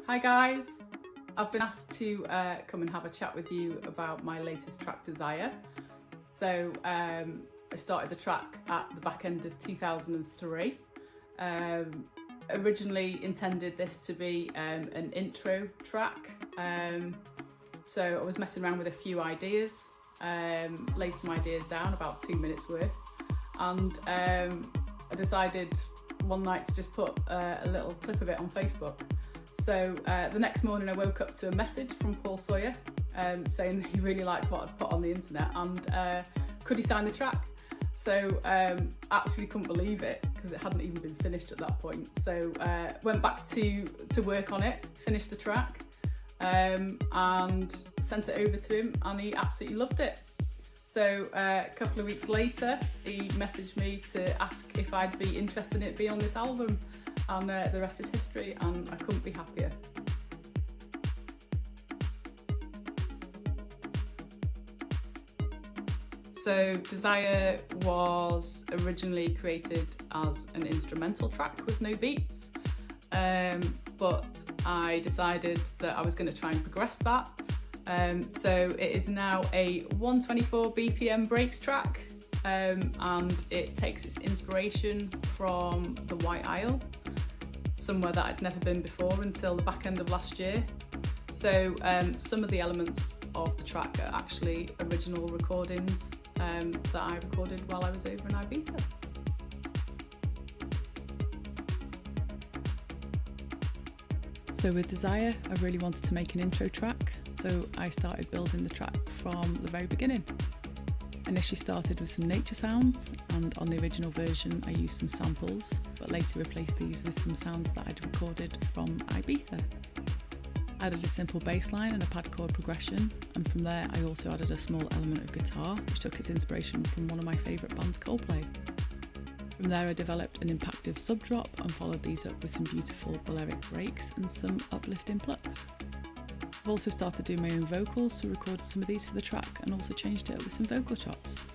Hi guys, I've been asked to come and have a chat with you about my latest track, Desire. So I started the track at the back end of 2003. Originally intended this to be an intro track. So I was messing around with a few ideas, laid some ideas down, about 2 minutes worth. And I decided one night to just put a little clip of it on Facebook. So the next morning I woke up to a message from Paul Sawyer saying that he really liked what I'd put on the internet and could he sign the track? So actually couldn't believe it because it hadn't even been finished at that point. So went back to work on it, finished the track and sent it over to him and he absolutely loved it. So a couple of weeks later he messaged me to ask if I'd be interested in it being on this album. And the rest is history, and I couldn't be happier. So Desire was originally created as an instrumental track with no beats, but I decided that I was going to try and progress that. So it is now a 124 BPM breaks track, and it takes its inspiration from the White Isle, somewhere that I'd never been before until the back end of last year. So some of the elements of the track are actually original recordings that I recorded while I was over in Ibiza. So with Desire, I really wanted to make an intro track, so I started building the track from the very beginning. Initially started with some nature sounds, and on the original version I used some samples, but later replaced these with some sounds that I'd recorded from Ibiza. Added a simple bass line and a pad chord progression, and from there I also added a small element of guitar, which took its inspiration from one of my favourite bands, Coldplay. From there I developed an impactive sub-drop and followed these up with some beautiful Balearic breaks and some uplifting plucks. I've also started doing my own vocals, so recorded some of these for the track and also changed it up with some vocal chops.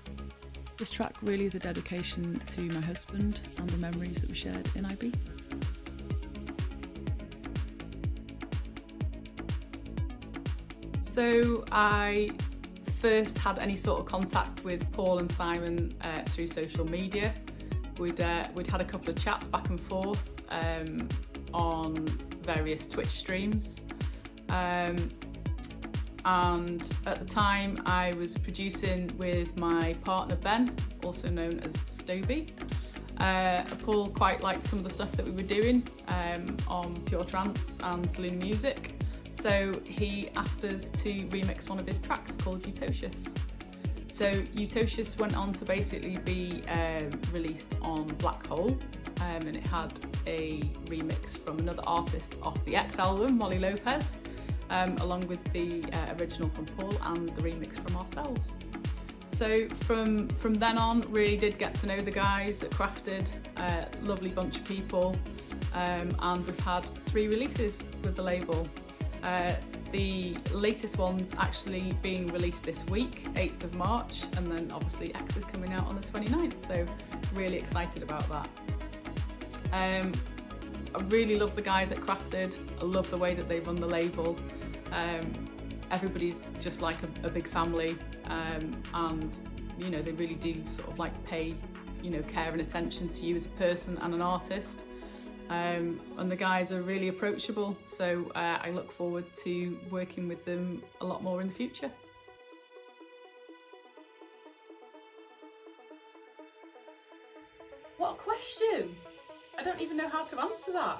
This track really is a dedication to my husband and the memories that we shared in Ibiza. So I first had any sort of contact with Paul and Simon through social media. We'd had a couple of chats back and forth on various Twitch streams. And at the time I was producing with my partner Ben, also known as Stoby. Paul quite liked some of the stuff that we were doing on Pure Trance and Selena Music, so he asked us to remix one of his tracks called Utocious. So Utocious went on to basically be released on Black Hole, and it had a remix from another artist off the X album, Molly Lopez, along with the original from Paul and the remix from ourselves. So from then on, really did get to know the guys at Krafted, lovely bunch of people, and we've had 3 releases with the label. The latest one's actually being released this week, 8th of March, and then obviously X is coming out on the 29th, so really excited about that. I really love the guys at Krafted. I love the way that they run the label. Everybody's just like a big family, and you know, they really do sort of like pay, you know, care and attention to you as a person and an artist. And the guys are really approachable, so I look forward to working with them a lot more in the future. What a question! I don't even know how to answer that.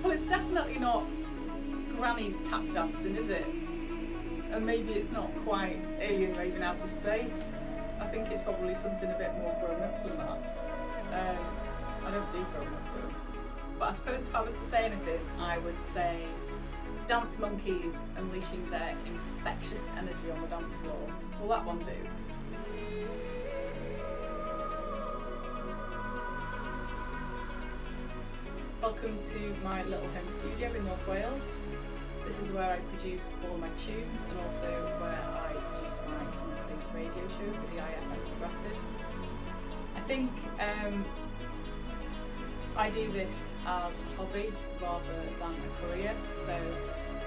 Well, it's definitely not Granny's tap dancing, is it? And maybe it's not quite Alien Raving Outer Space. I think it's probably something a bit more grown up than that. I don't do grown up though. But I suppose if I was to say anything, I would say Dance Monkeys unleashing their infectious energy on the dance floor. Will that one do? Welcome to my little home studio in North Wales. This is where I produce all my tunes and also where I produce my monthly radio show for the IFM Krafted. I think I do this as a hobby rather than a career, so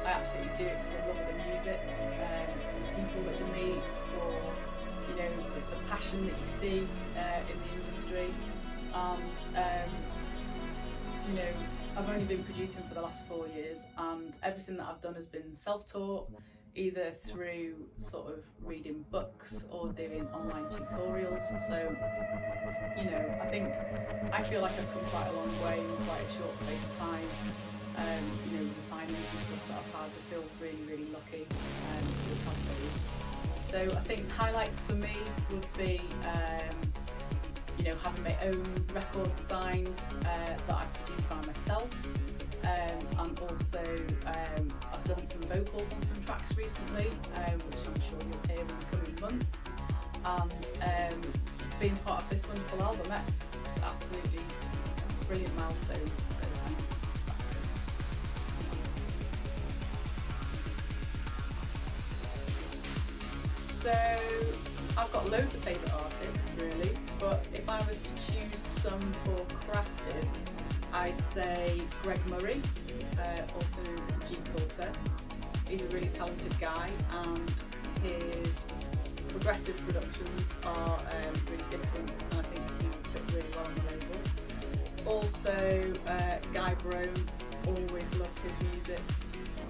I absolutely do it for the love of the music, for the people that you meet, for the passion that you see in the industry, and I've only been producing for the last 4 years, and everything that I've done has been self-taught, either through sort of reading books or doing online tutorials. So I feel like I've come quite a long way in quite a short space of time. With the signings and stuff that I've had, I feel really, really lucky to have had those. So I think highlights for me would be having my own record signed that I've produced by myself, and also I've done some vocals on some tracks recently, which I'm sure you'll hear in the coming months, and being part of this wonderful album X. It's absolutely a brilliant milestone. So I've got loads of favourite artists really, but if I was to choose some for Krafted, I'd say Greg Murray, also known as G Quartet. He's a really talented guy, and his progressive productions are really different, and I think he would sit really well on the label. Also, Guy Brome, always loved his music.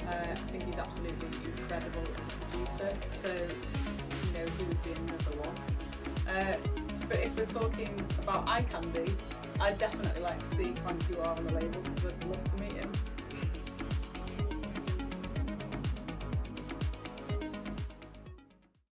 I think he's absolutely incredible as a producer, so he would be another one. But if we're talking about eye candy, I'd definitely like to see Frank You Are on the label, because I'd love to meet